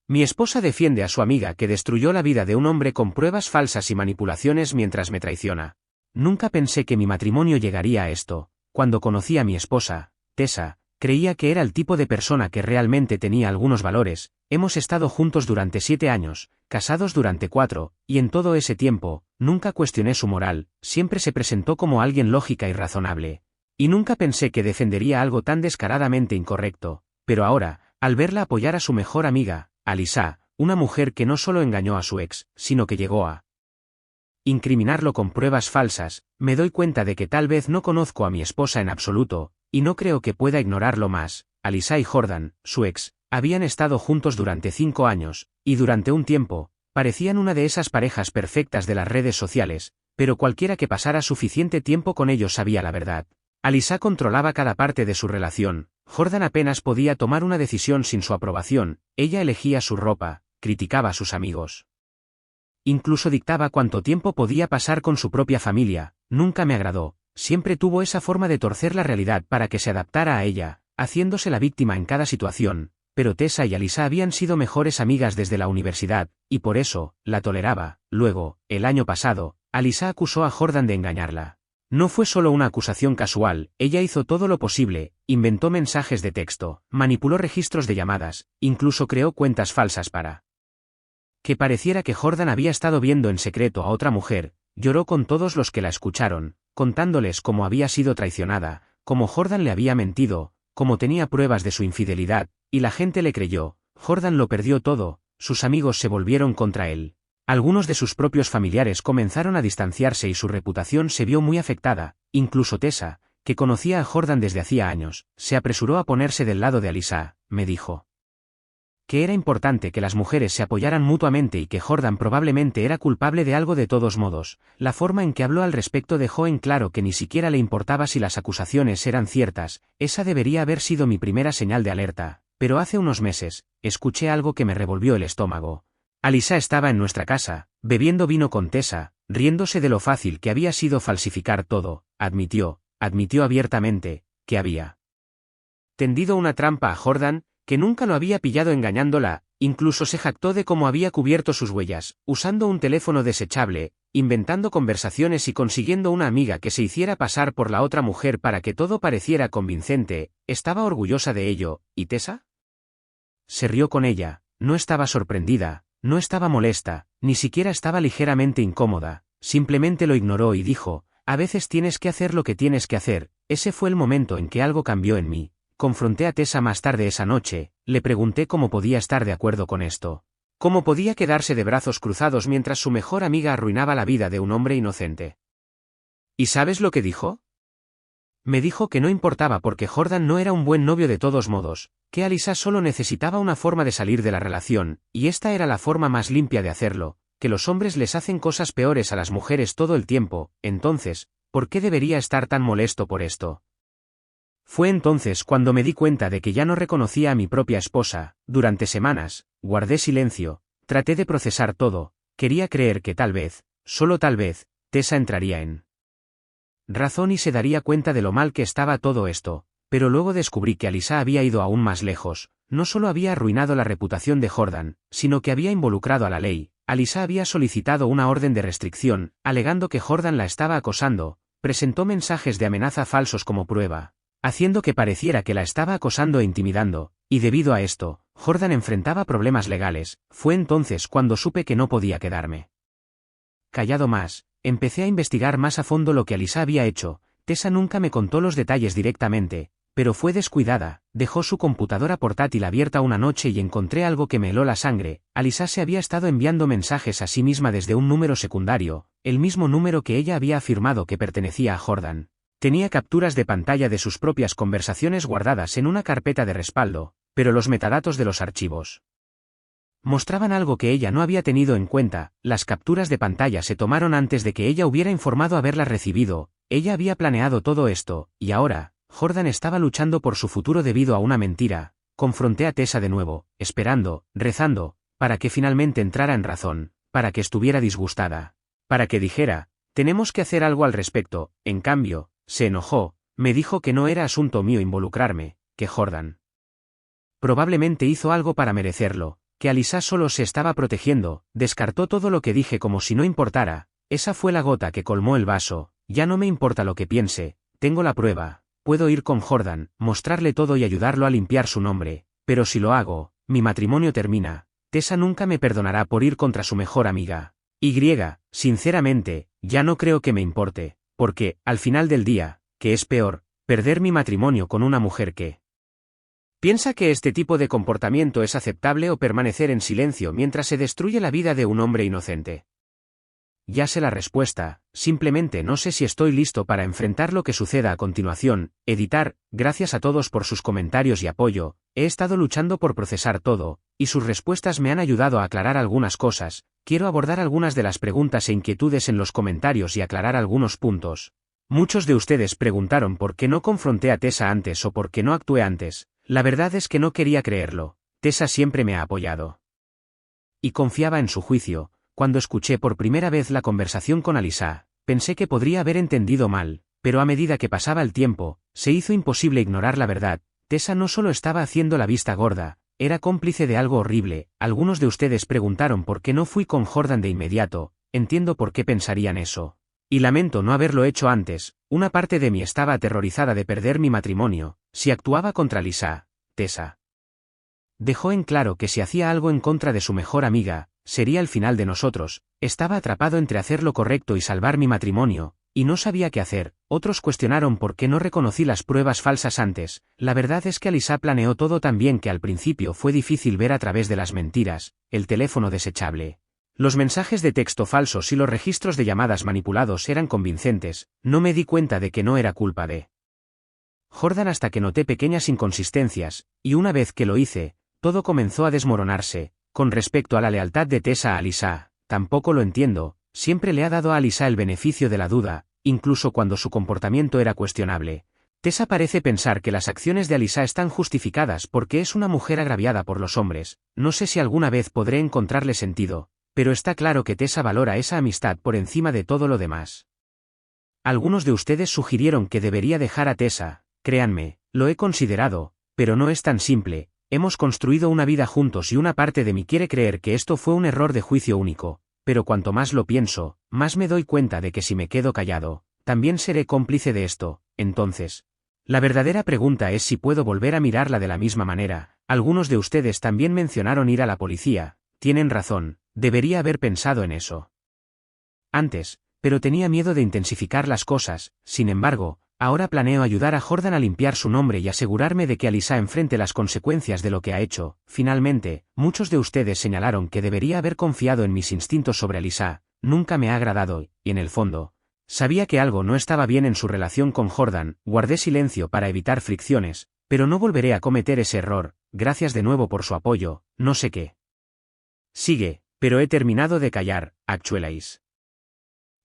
Mi esposa defiende a su amiga que destruyó la vida de un hombre con pruebas falsas y manipulaciones mientras me traiciona. Nunca pensé que mi matrimonio llegaría a esto. Cuando conocí a mi esposa, Tessa, creía que era el tipo de persona que realmente tenía algunos valores. Hemos estado juntos durante 7 años, casados durante 4, y en todo ese tiempo, nunca cuestioné su moral, siempre se presentó como alguien lógica y razonable. Y nunca pensé que defendería algo tan descaradamente incorrecto, pero ahora, al verla apoyar a su mejor amiga, Alyssa, una mujer que no solo engañó a su ex, sino que llegó a incriminarlo con pruebas falsas, me doy cuenta de que tal vez no conozco a mi esposa en absoluto, y no creo que pueda ignorarlo más. Alyssa y Jordan, su ex, habían estado juntos durante 5 años, y durante un tiempo, parecían una de esas parejas perfectas de las redes sociales, pero cualquiera que pasara suficiente tiempo con ellos sabía la verdad. Alyssa controlaba cada parte de su relación, Jordan apenas podía tomar una decisión sin su aprobación, ella elegía su ropa, criticaba a sus amigos. Incluso dictaba cuánto tiempo podía pasar con su propia familia. Nunca me agradó, siempre tuvo esa forma de torcer la realidad para que se adaptara a ella, haciéndose la víctima en cada situación, pero Tessa y Alyssa habían sido mejores amigas desde la universidad, y por eso, la toleraba. Luego, el año pasado, Alyssa acusó a Jordan de engañarla. No fue solo una acusación casual, ella hizo todo lo posible, inventó mensajes de texto, manipuló registros de llamadas, incluso creó cuentas falsas para que pareciera que Jordan había estado viendo en secreto a otra mujer. Lloró con todos los que la escucharon, contándoles cómo había sido traicionada, cómo Jordan le había mentido, cómo tenía pruebas de su infidelidad, y la gente le creyó. Jordan lo perdió todo, sus amigos se volvieron contra él. Algunos de sus propios familiares comenzaron a distanciarse y su reputación se vio muy afectada. Incluso Tessa, que conocía a Jordan desde hacía años, se apresuró a ponerse del lado de Alyssa. Me dijo que era importante que las mujeres se apoyaran mutuamente y que Jordan probablemente era culpable de algo de todos modos. La forma en que habló al respecto dejó en claro que ni siquiera le importaba si las acusaciones eran ciertas. Esa debería haber sido mi primera señal de alerta, pero hace unos meses, escuché algo que me revolvió el estómago. Alyssa estaba en nuestra casa, bebiendo vino con Tessa, riéndose de lo fácil que había sido falsificar todo. Admitió abiertamente, que había tendido una trampa a Jordan, que nunca lo había pillado engañándola. Incluso se jactó de cómo había cubierto sus huellas, usando un teléfono desechable, inventando conversaciones y consiguiendo una amiga que se hiciera pasar por la otra mujer para que todo pareciera convincente. Estaba orgullosa de ello. ¿Y Tessa? Se rió con ella, no estaba sorprendida, no estaba molesta, ni siquiera estaba ligeramente incómoda, simplemente lo ignoró y dijo, a veces tienes que hacer lo que tienes que hacer. Ese fue el momento en que algo cambió en mí. Confronté a Tessa más tarde esa noche, le pregunté cómo podía estar de acuerdo con esto. ¿Cómo podía quedarse de brazos cruzados mientras su mejor amiga arruinaba la vida de un hombre inocente? ¿Y sabes lo que dijo? Me dijo que no importaba porque Jordan no era un buen novio de todos modos, que Alyssa solo necesitaba una forma de salir de la relación, y esta era la forma más limpia de hacerlo, que los hombres les hacen cosas peores a las mujeres todo el tiempo. Entonces, ¿por qué debería estar tan molesto por esto? Fue entonces cuando me di cuenta de que ya no reconocía a mi propia esposa. Durante semanas, guardé silencio, traté de procesar todo, quería creer que tal vez, solo tal vez, Tessa entraría en razón y se daría cuenta de lo mal que estaba todo esto, pero luego descubrí que Alyssa había ido aún más lejos. No solo había arruinado la reputación de Jordan, sino que había involucrado a la ley. Alyssa había solicitado una orden de restricción, alegando que Jordan la estaba acosando, presentó mensajes de amenaza falsos como prueba, haciendo que pareciera que la estaba acosando e intimidando, y debido a esto, Jordan enfrentaba problemas legales. Fue entonces cuando supe que no podía quedarme callado más. Empecé a investigar más a fondo lo que Alyssa había hecho. Tessa nunca me contó los detalles directamente, pero fue descuidada. Dejó su computadora portátil abierta una noche y encontré algo que me heló la sangre. Alyssa se había estado enviando mensajes a sí misma desde un número secundario, el mismo número que ella había afirmado que pertenecía a Jordan. Tenía capturas de pantalla de sus propias conversaciones guardadas en una carpeta de respaldo, pero los metadatos de los archivos mostraban algo que ella no había tenido en cuenta. Las capturas de pantalla se tomaron antes de que ella hubiera informado haberlas recibido. Ella había planeado todo esto, y ahora, Jordan estaba luchando por su futuro debido a una mentira. Confronté a Tessa de nuevo, esperando, rezando, para que finalmente entrara en razón, para que estuviera disgustada, para que dijera, tenemos que hacer algo al respecto. En cambio, se enojó, me dijo que no era asunto mío involucrarme, que Jordan probablemente hizo algo para merecerlo, que Alisa solo se estaba protegiendo, descartó todo lo que dije como si no importara. Esa fue la gota que colmó el vaso. Ya no me importa lo que piense, tengo la prueba, puedo ir con Jordan, mostrarle todo y ayudarlo a limpiar su nombre, pero si lo hago, mi matrimonio termina. Tessa nunca me perdonará por ir contra su mejor amiga. Sinceramente, ya no creo que me importe, porque, al final del día, ¿qué es peor, perder mi matrimonio con una mujer que piensa que este tipo de comportamiento es aceptable o permanecer en silencio mientras se destruye la vida de un hombre inocente? Ya sé la respuesta, simplemente no sé si estoy listo para enfrentar lo que suceda a continuación. Editar, gracias a todos por sus comentarios y apoyo, he estado luchando por procesar todo, y sus respuestas me han ayudado a aclarar algunas cosas. Quiero abordar algunas de las preguntas e inquietudes en los comentarios y aclarar algunos puntos. Muchos de ustedes preguntaron por qué no confronté a Tessa antes o por qué no actué antes. La verdad es que no quería creerlo. Tessa siempre me ha apoyado. Y confiaba en su juicio. Cuando escuché por primera vez la conversación con Alisa, pensé que podría haber entendido mal, pero a medida que pasaba el tiempo, se hizo imposible ignorar la verdad. Tessa no solo estaba haciendo la vista gorda, era cómplice de algo horrible. Algunos de ustedes preguntaron por qué no fui con Jordan de inmediato. Entiendo por qué pensarían eso. Y lamento no haberlo hecho antes. Una parte de mí estaba aterrorizada de perder mi matrimonio. Si actuaba contra Alisa, Tessa dejó en claro que si hacía algo en contra de su mejor amiga, sería el final de nosotros. Estaba atrapado entre hacer lo correcto y salvar mi matrimonio, y no sabía qué hacer. Otros cuestionaron por qué no reconocí las pruebas falsas antes. La verdad es que Alisa planeó todo tan bien que al principio fue difícil ver a través de las mentiras, el teléfono desechable, los mensajes de texto falsos y los registros de llamadas manipulados eran convincentes. No me di cuenta de que no era culpa de Jordan hasta que noté pequeñas inconsistencias, y una vez que lo hice, todo comenzó a desmoronarse. Con respecto a la lealtad de Tessa a Alisa, tampoco lo entiendo. Siempre le ha dado a Alisa el beneficio de la duda, incluso cuando su comportamiento era cuestionable. Tessa parece pensar que las acciones de Alisa están justificadas porque es una mujer agraviada por los hombres. No sé si alguna vez podré encontrarle sentido, pero está claro que Tessa valora esa amistad por encima de todo lo demás. Algunos de ustedes sugirieron que debería dejar a Tessa. Créanme, lo he considerado, pero no es tan simple. Hemos construido una vida juntos y una parte de mí quiere creer que esto fue un error de juicio único, pero cuanto más lo pienso, más me doy cuenta de que si me quedo callado, también seré cómplice de esto. Entonces, la verdadera pregunta es si puedo volver a mirarla de la misma manera. Algunos de ustedes también mencionaron ir a la policía. Tienen razón, debería haber pensado en eso antes, pero tenía miedo de intensificar las cosas. Sin embargo, ahora planeo ayudar a Jordan a limpiar su nombre y asegurarme de que Alisa enfrente las consecuencias de lo que ha hecho. Finalmente, muchos de ustedes señalaron que debería haber confiado en mis instintos sobre Alisa. Nunca me ha agradado, y en el fondo, sabía que algo no estaba bien en su relación con Jordan. Guardé silencio para evitar fricciones, pero no volveré a cometer ese error. Gracias de nuevo por su apoyo. No sé qué sigue, pero he terminado de callar. Actualize.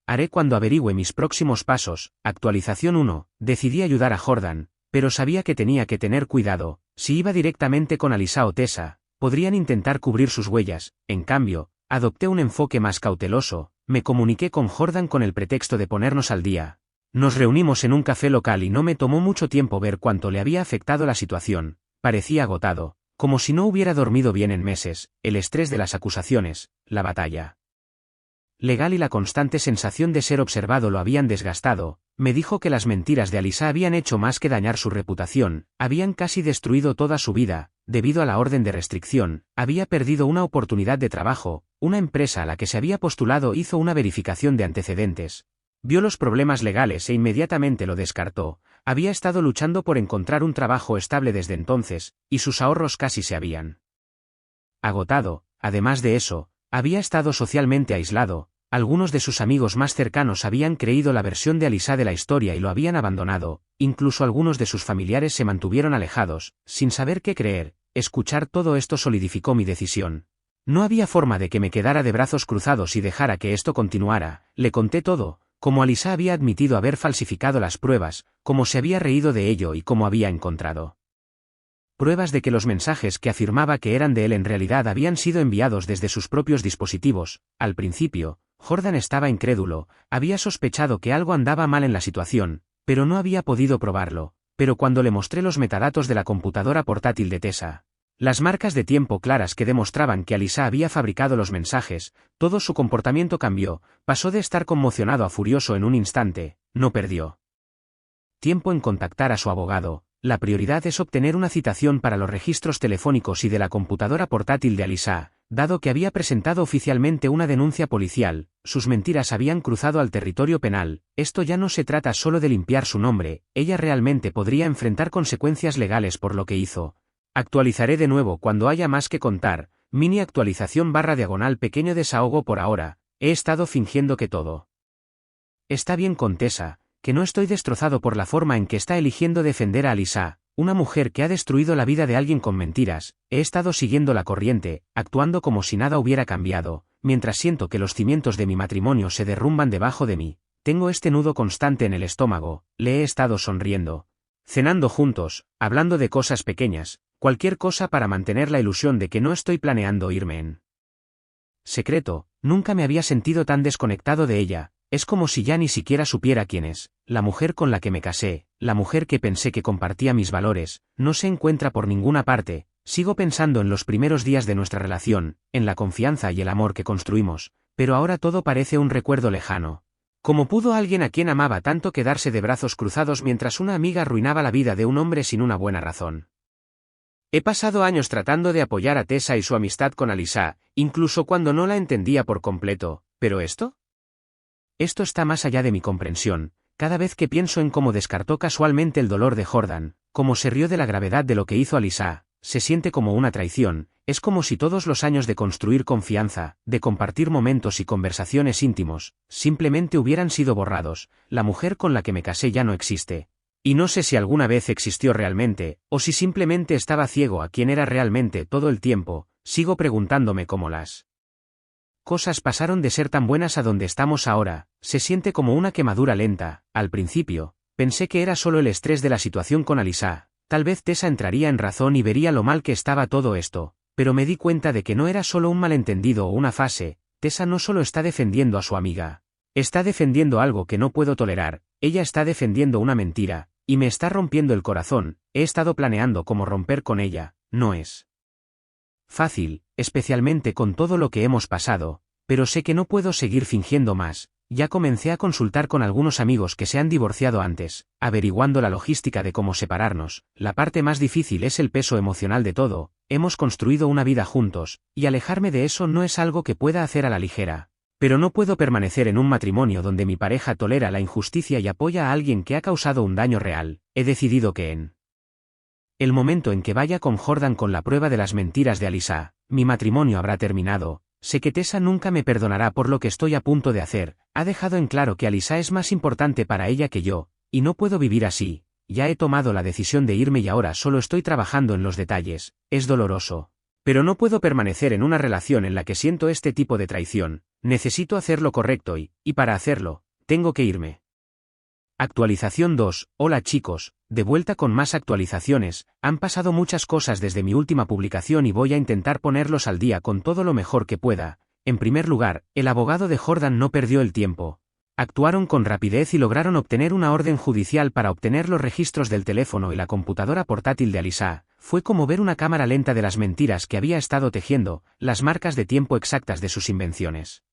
Haré cuando averigüe mis próximos pasos. Actualización 1. Decidí ayudar a Jordan, pero sabía que tenía que tener cuidado. Si iba directamente con Alisa o Tessa, podrían intentar cubrir sus huellas. En cambio, adopté un enfoque más cauteloso. Me comuniqué con Jordan con el pretexto de ponernos al día. Nos reunimos en un café local y no me tomó mucho tiempo ver cuánto le había afectado la situación. Parecía agotado, como si no hubiera dormido bien en meses. El estrés de las acusaciones, la batalla legal y la constante sensación de ser observado lo habían desgastado. Me dijo que las mentiras de Alisa habían hecho más que dañar su reputación, habían casi destruido toda su vida. Debido a la orden de restricción, había perdido una oportunidad de trabajo. Una empresa a la que se había postulado hizo una verificación de antecedentes, vio los problemas legales e inmediatamente lo descartó. Había estado luchando por encontrar un trabajo estable desde entonces, y sus ahorros casi se habían agotado. Además de eso, había estado socialmente aislado. Algunos de sus amigos más cercanos habían creído la versión de Alisa de la historia y lo habían abandonado. Incluso algunos de sus familiares se mantuvieron alejados, sin saber qué creer. Escuchar todo esto solidificó mi decisión. No había forma de que me quedara de brazos cruzados y dejara que esto continuara. Le conté todo, cómo Alisa había admitido haber falsificado las pruebas, cómo se había reído de ello y cómo había encontrado pruebas de que los mensajes que afirmaba que eran de él en realidad habían sido enviados desde sus propios dispositivos. Al principio, Jordan estaba incrédulo, había sospechado que algo andaba mal en la situación, pero no había podido probarlo. Pero cuando le mostré los metadatos de la computadora portátil de Tessa, Las marcas de tiempo claras que demostraban que Alyssa había fabricado los mensajes, todo su comportamiento cambió, pasó de estar conmocionado a furioso en un instante, no perdió tiempo en contactar a su abogado. La prioridad es obtener una citación para los registros telefónicos y de la computadora portátil de Alyssa, dado que había presentado oficialmente una denuncia policial, sus mentiras habían cruzado al territorio penal, esto ya no se trata solo de limpiar su nombre, ella realmente podría enfrentar consecuencias legales por lo que hizo. Actualizaré de nuevo cuando haya más que contar, mini actualización / pequeño desahogo por ahora, he estado fingiendo que todo está bien con Tessa, que no estoy destrozado por la forma en que está eligiendo defender a Alyssa, una mujer que ha destruido la vida de alguien con mentiras, he estado siguiendo la corriente, actuando como si nada hubiera cambiado, mientras siento que los cimientos de mi matrimonio se derrumban debajo de mí, tengo este nudo constante en el estómago, le he estado sonriendo, cenando juntos, hablando de cosas pequeñas, cualquier cosa para mantener la ilusión de que no estoy planeando irme en secreto, nunca me había sentido tan desconectado de ella. Es como si ya ni siquiera supiera quién es, la mujer con la que me casé, la mujer que pensé que compartía mis valores, no se encuentra por ninguna parte, sigo pensando en los primeros días de nuestra relación, en la confianza y el amor que construimos, pero ahora todo parece un recuerdo lejano. ¿Cómo pudo alguien a quien amaba tanto quedarse de brazos cruzados mientras una amiga arruinaba la vida de un hombre sin una buena razón? He pasado años tratando de apoyar a Tessa y su amistad con Alyssa, incluso cuando no la entendía por completo, ¿pero esto? Esto está más allá de mi comprensión, cada vez que pienso en cómo descartó casualmente el dolor de Jordan, cómo se rió de la gravedad de lo que hizo Alyssa, se siente como una traición, es como si todos los años de construir confianza, de compartir momentos y conversaciones íntimos, simplemente hubieran sido borrados, la mujer con la que me casé ya no existe. Y no sé si alguna vez existió realmente, o si simplemente estaba ciego a quién era realmente todo el tiempo, sigo preguntándome cómo las cosas pasaron de ser tan buenas a donde estamos ahora, se siente como una quemadura lenta, al principio, pensé que era solo el estrés de la situación con Alyssa, tal vez Tessa entraría en razón y vería lo mal que estaba todo esto, pero me di cuenta de que no era solo un malentendido o una fase, Tessa no solo está defendiendo a su amiga, está defendiendo algo que no puedo tolerar, ella está defendiendo una mentira, y me está rompiendo el corazón, he estado planeando cómo romper con ella, no es fácil, especialmente con todo lo que hemos pasado, pero sé que no puedo seguir fingiendo más, ya comencé a consultar con algunos amigos que se han divorciado antes, averiguando la logística de cómo separarnos, la parte más difícil es el peso emocional de todo, hemos construido una vida juntos, y alejarme de eso no es algo que pueda hacer a la ligera. Pero no puedo permanecer en un matrimonio donde mi pareja tolera la injusticia y apoya a alguien que ha causado un daño real, he decidido que en el momento en que vaya con Jordan con la prueba de las mentiras de Alyssa, mi matrimonio habrá terminado, sé que Tessa nunca me perdonará por lo que estoy a punto de hacer, ha dejado en claro que Alyssa es más importante para ella que yo, y no puedo vivir así, ya he tomado la decisión de irme y ahora solo estoy trabajando en los detalles, es doloroso. Pero no puedo permanecer en una relación en la que siento este tipo de traición, necesito hacer lo correcto y para hacerlo, tengo que irme. Actualización 2, hola chicos, de vuelta con más actualizaciones, han pasado muchas cosas desde mi última publicación y voy a intentar ponerlos al día con todo lo mejor que pueda. En primer lugar, el abogado de Jordan no perdió el tiempo. Actuaron con rapidez y lograron obtener una orden judicial para obtener los registros del teléfono y la computadora portátil de Alyssa. Fue como ver una cámara lenta de las mentiras que había estado tejiendo, las marcas de tiempo exactas de sus invenciones.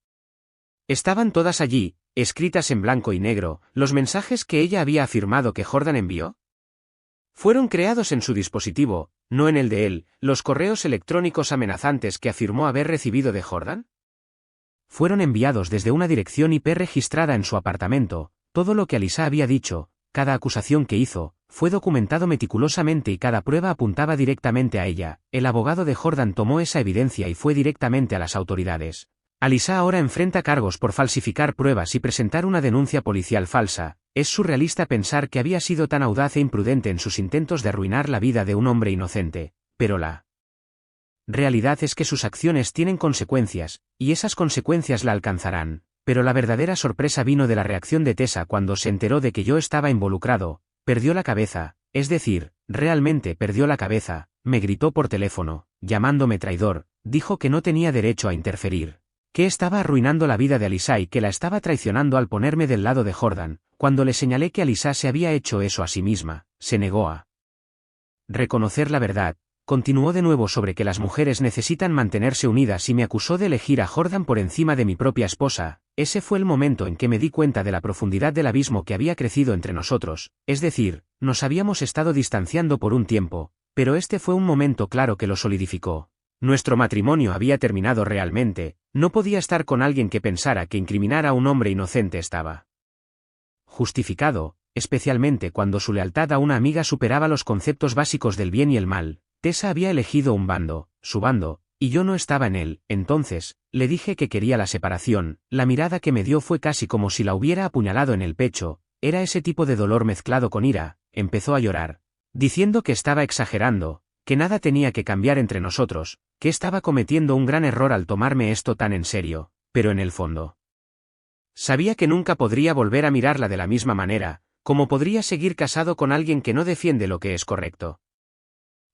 Estaban todas allí, escritas en blanco y negro, los mensajes que ella había afirmado que Jordan envió. Fueron creados en su dispositivo, no en el de él, los correos electrónicos amenazantes que afirmó haber recibido de Jordan. Fueron enviados desde una dirección IP registrada en su apartamento, todo lo que Alyssa había dicho, cada acusación que hizo, fue documentado meticulosamente y cada prueba apuntaba directamente a ella. El abogado de Jordan tomó esa evidencia y fue directamente a las autoridades. Alyssa ahora enfrenta cargos por falsificar pruebas y presentar una denuncia policial falsa. Es surrealista pensar que había sido tan audaz e imprudente en sus intentos de arruinar la vida de un hombre inocente, pero la realidad es que sus acciones tienen consecuencias, y esas consecuencias la alcanzarán. Pero la verdadera sorpresa vino de la reacción de Tessa cuando se enteró de que yo estaba involucrado. Perdió la cabeza, es decir, realmente perdió la cabeza, me gritó por teléfono, llamándome traidor, dijo que no tenía derecho a interferir, que estaba arruinando la vida de Alyssa y que la estaba traicionando al ponerme del lado de Jordan. Cuando le señalé que Alyssa se había hecho eso a sí misma, se negó a reconocer la verdad. continuó de nuevo sobre que las mujeres necesitan mantenerse unidas y me acusó de elegir a Jordan por encima de mi propia esposa. Ese fue el momento en que me di cuenta de la profundidad del abismo que había crecido entre nosotros, es decir, nos habíamos estado distanciando por un tiempo, pero este fue un momento claro que lo solidificó. Nuestro matrimonio había terminado realmente, no podía estar con alguien que pensara que incriminar a un hombre inocente estaba justificado, especialmente cuando su lealtad a una amiga superaba los conceptos básicos del bien y el mal. Tessa había elegido un bando, su bando, y yo no estaba en él. Entonces, le dije que quería la separación. La mirada que me dio fue casi como si la hubiera apuñalado en el pecho, era ese tipo de dolor mezclado con ira. Empezó a llorar, diciendo que estaba exagerando, que nada tenía que cambiar entre nosotros, que estaba cometiendo un gran error al tomarme esto tan en serio, pero en el fondo sabía que nunca podría volver a mirarla de la misma manera, como podría seguir casado con alguien que no defiende lo que es correcto.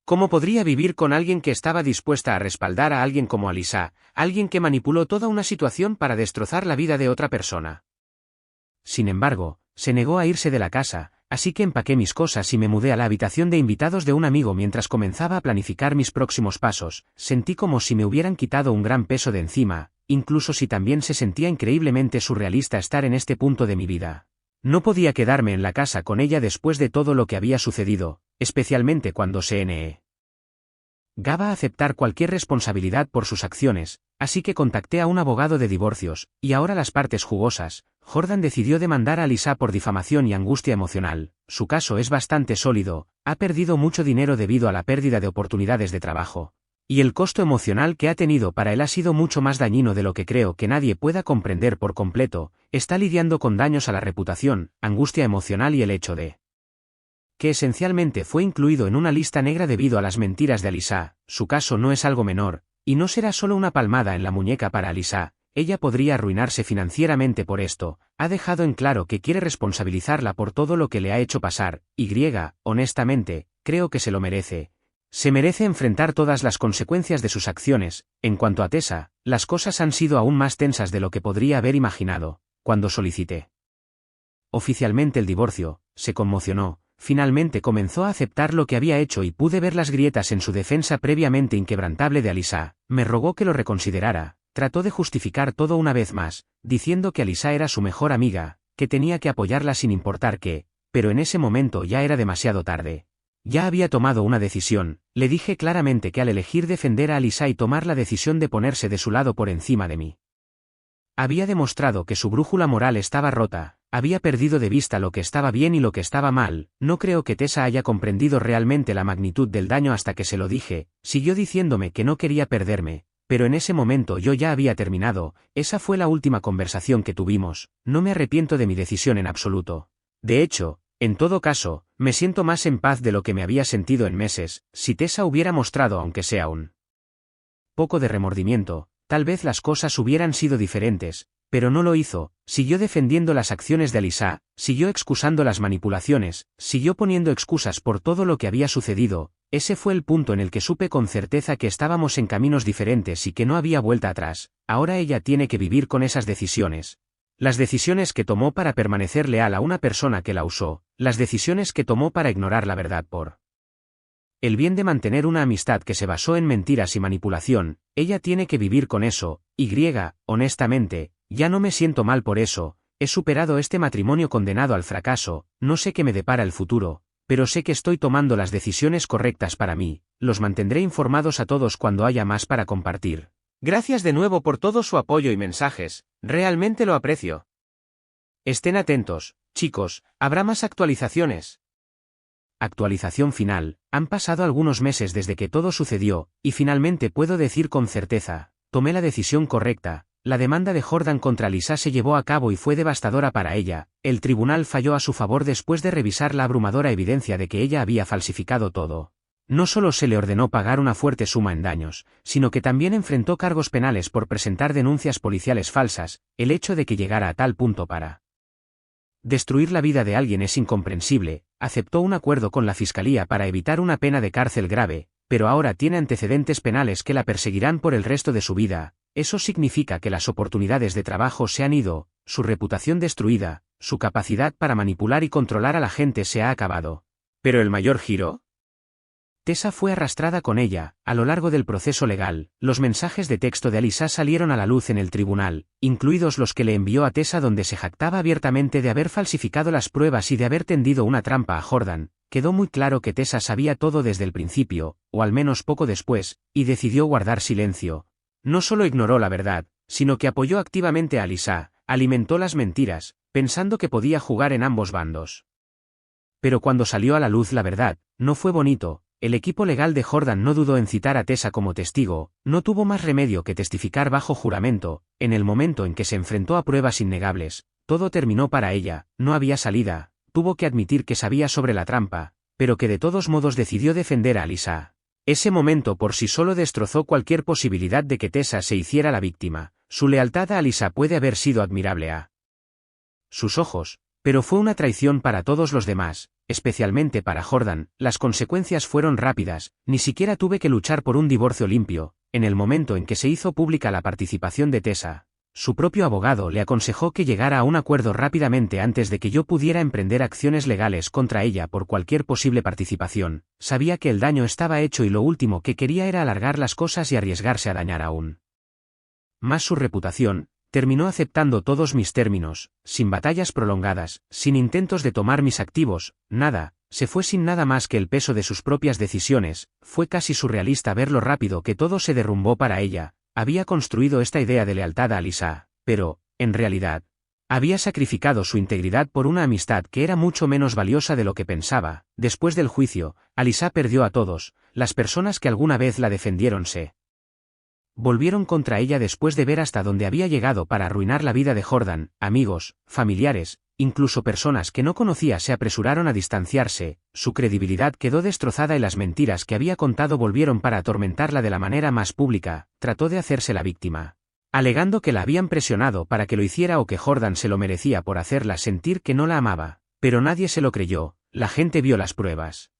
¿Cómo podría vivir con alguien que estaba dispuesta a respaldar a alguien como Alyssa, alguien que manipuló toda una situación para destrozar la vida de otra persona? Sin embargo, se negó a irse de la casa, así que empaqué mis cosas y me mudé a la habitación de invitados de un amigo mientras comenzaba a planificar mis próximos pasos. Sentí como si me hubieran quitado un gran peso de encima, incluso si también se sentía increíblemente surrealista estar en este punto de mi vida. No podía quedarme en la casa con ella después de todo lo que había sucedido, especialmente cuando se negaba a aceptar cualquier responsabilidad por sus acciones, así que contacté a un abogado de divorcios, y ahora las partes jugosas. Jordan decidió demandar a Alyssa por difamación y angustia emocional. Su caso es bastante sólido, ha perdido mucho dinero debido a la pérdida de oportunidades de trabajo. Y el costo emocional que ha tenido para él ha sido mucho más dañino de lo que creo que nadie pueda comprender por completo. Está lidiando con daños a la reputación, angustia emocional y el hecho de que esencialmente fue incluido en una lista negra debido a las mentiras de Alyssa. Su caso no es algo menor, y no será solo una palmada en la muñeca para Alyssa. Ella podría arruinarse financieramente por esto. Ha dejado en claro que quiere responsabilizarla por todo lo que le ha hecho pasar, y honestamente, creo que se lo merece. Se merece enfrentar todas las consecuencias de sus acciones. En cuanto a Tessa, las cosas han sido aún más tensas de lo que podría haber imaginado. Cuando solicité oficialmente el divorcio, se conmocionó, finalmente comenzó a aceptar lo que había hecho y pude ver las grietas en su defensa previamente inquebrantable de Alyssa. Me rogó que lo reconsiderara, trató de justificar todo una vez más, diciendo que Alyssa era su mejor amiga, que tenía que apoyarla sin importar qué, pero en ese momento ya era demasiado tarde. Ya había tomado una decisión. Le dije claramente que al elegir defender a Alyssa y tomar la decisión de ponerse de su lado por encima de mí, había demostrado que su brújula moral estaba rota, había perdido de vista lo que estaba bien y lo que estaba mal. No creo que Tessa haya comprendido realmente la magnitud del daño hasta que se lo dije. Siguió diciéndome que no quería perderme, pero en ese momento yo ya había terminado. Esa fue la última conversación que tuvimos. No me arrepiento de mi decisión en absoluto. De hecho, en todo caso, me siento más en paz de lo que me había sentido en meses. Si Tessa hubiera mostrado aunque sea un poco de remordimiento, tal vez las cosas hubieran sido diferentes, pero no lo hizo. Siguió defendiendo las acciones de Alyssa, siguió excusando las manipulaciones, siguió poniendo excusas por todo lo que había sucedido. Ese fue el punto en el que supe con certeza que estábamos en caminos diferentes y que no había vuelta atrás. Ahora ella tiene que vivir con esas decisiones. Las decisiones que tomó para permanecer leal a una persona que la usó, las decisiones que tomó para ignorar la verdad por el bien de mantener una amistad que se basó en mentiras y manipulación. Ella tiene que vivir con eso. Honestamente, ya no me siento mal por eso. He superado este matrimonio condenado al fracaso. No sé qué me depara el futuro, pero sé que estoy tomando las decisiones correctas para mí. Los mantendré informados a todos cuando haya más para compartir. Gracias de nuevo por todo su apoyo y mensajes, realmente lo aprecio. Estén atentos, chicos, habrá más actualizaciones. Actualización final. Han pasado algunos meses desde que todo sucedió, y finalmente puedo decir con certeza, tomé la decisión correcta. La demanda de Jordan contra Alyssa se llevó a cabo y fue devastadora para ella. El tribunal falló a su favor después de revisar la abrumadora evidencia de que ella había falsificado todo. No solo se le ordenó pagar una fuerte suma en daños, sino que también enfrentó cargos penales por presentar denuncias policiales falsas. El hecho de que llegara a tal punto para destruir la vida de alguien es incomprensible. Aceptó un acuerdo con la fiscalía para evitar una pena de cárcel grave, pero ahora tiene antecedentes penales que la perseguirán por el resto de su vida. Eso significa que las oportunidades de trabajo se han ido, su reputación destruida, su capacidad para manipular y controlar a la gente se ha acabado. ¿Pero el mayor giro? Tessa fue arrastrada con ella. A lo largo del proceso legal, los mensajes de texto de Alyssa salieron a la luz en el tribunal, incluidos los que le envió a Tessa donde se jactaba abiertamente de haber falsificado las pruebas y de haber tendido una trampa a Jordan. Quedó muy claro que Tessa sabía todo desde el principio, o al menos poco después, y decidió guardar silencio. No solo ignoró la verdad, sino que apoyó activamente a Alyssa, alimentó las mentiras, pensando que podía jugar en ambos bandos. Pero cuando salió a la luz la verdad, no fue bonito. El equipo legal de Jordan no dudó en citar a Tessa como testigo, no tuvo más remedio que testificar bajo juramento. En el momento en que se enfrentó a pruebas innegables, todo terminó para ella, no había salida, tuvo que admitir que sabía sobre la trampa, pero que de todos modos decidió defender a Alyssa. Ese momento por sí solo destrozó cualquier posibilidad de que Tessa se hiciera la víctima. Su lealtad a Alyssa puede haber sido admirable a sus ojos, pero fue una traición para todos los demás, especialmente para Jordan. Las consecuencias fueron rápidas, ni siquiera tuve que luchar por un divorcio limpio. En el momento en que se hizo pública la participación de Tessa, su propio abogado le aconsejó que llegara a un acuerdo rápidamente antes de que yo pudiera emprender acciones legales contra ella por cualquier posible participación. Sabía que el daño estaba hecho y lo último que quería era alargar las cosas y arriesgarse a dañar aún más su reputación. Terminó aceptando todos mis términos, sin batallas prolongadas, sin intentos de tomar mis activos, nada, se fue sin nada más que el peso de sus propias decisiones. Fue casi surrealista ver lo rápido que todo se derrumbó para ella. Había construido esta idea de lealtad a Alyssa, pero, en realidad, había sacrificado su integridad por una amistad que era mucho menos valiosa de lo que pensaba. Después del juicio, Alyssa perdió a todos. Las personas que alguna vez la defendieron se volvieron contra ella después de ver hasta dónde había llegado para arruinar la vida de Jordan. Amigos, familiares, incluso personas que no conocía se apresuraron a distanciarse. Su credibilidad quedó destrozada y las mentiras que había contado volvieron para atormentarla de la manera más pública. Trató de hacerse la víctima, alegando que la habían presionado para que lo hiciera o que Jordan se lo merecía por hacerla sentir que no la amaba, pero nadie se lo creyó. La gente vio las pruebas,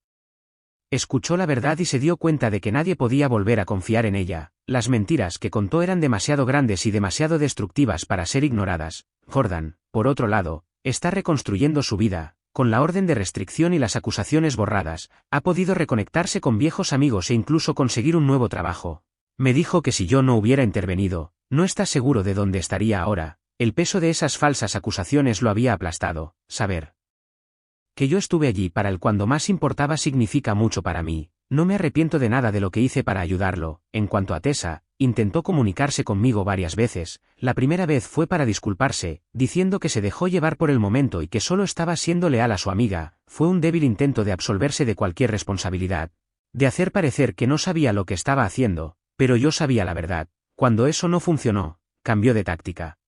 escuchó la verdad y se dio cuenta de que nadie podía volver a confiar en ella. Las mentiras que contó eran demasiado grandes y demasiado destructivas para ser ignoradas. Jordan, por otro lado, está reconstruyendo su vida. Con la orden de restricción y las acusaciones borradas, ha podido reconectarse con viejos amigos e incluso conseguir un nuevo trabajo. Me dijo que si yo no hubiera intervenido, no está seguro de dónde estaría ahora. El peso de esas falsas acusaciones lo había aplastado. Saber que yo estuve allí para él cuando más importaba significa mucho para mí. No me arrepiento de nada de lo que hice para ayudarlo. En cuanto a Tessa, intentó comunicarse conmigo varias veces. La primera vez fue para disculparse, diciendo que se dejó llevar por el momento y que solo estaba siendo leal a su amiga. Fue un débil intento de absolverse de cualquier responsabilidad, de hacer parecer que no sabía lo que estaba haciendo, pero yo sabía la verdad. Cuando eso no funcionó, cambió de táctica,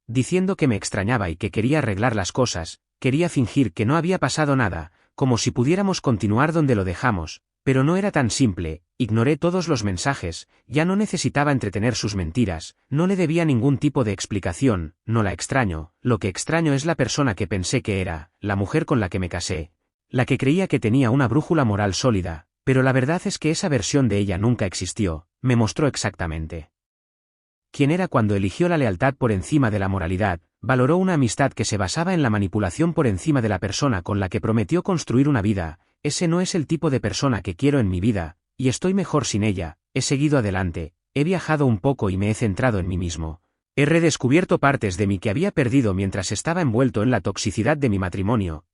diciendo que me extrañaba y que quería arreglar las cosas. Quería fingir que no había pasado nada, como si pudiéramos continuar donde lo dejamos, pero no era tan simple. Ignoré todos los mensajes, ya no necesitaba entretener sus mentiras, no le debía ningún tipo de explicación. No la extraño, lo que extraño es la persona que pensé que era, la mujer con la que me casé, la que creía que tenía una brújula moral sólida, pero la verdad es que esa versión de ella nunca existió. Me mostró exactamente quién era cuando eligió la lealtad por encima de la moralidad. Valoró una amistad que se basaba en la manipulación por encima de la persona con la que prometió construir una vida. Ese no es el tipo de persona que quiero en mi vida, y estoy mejor sin ella. He seguido adelante, he viajado un poco y me he centrado en mí mismo. He redescubierto partes de mí que había perdido mientras estaba envuelto en la toxicidad de mi matrimonio.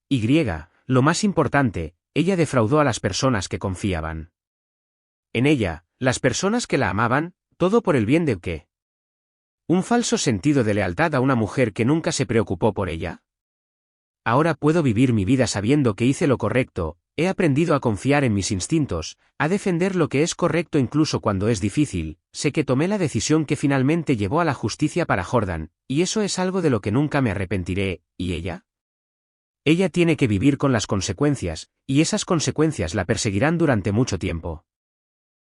Lo más importante, ella defraudó a las personas que confiaban en ella, las personas que la amaban, todo por el bien de qué. ¿Un falso sentido de lealtad a una mujer que nunca se preocupó por ella? Ahora puedo vivir mi vida sabiendo que hice lo correcto. He aprendido a confiar en mis instintos, a defender lo que es correcto incluso cuando es difícil. Sé que tomé la decisión que finalmente llevó a la justicia para Jordan, y eso es algo de lo que nunca me arrepentiré. ¿Y ella? Ella tiene que vivir con las consecuencias, y esas consecuencias la perseguirán durante mucho tiempo.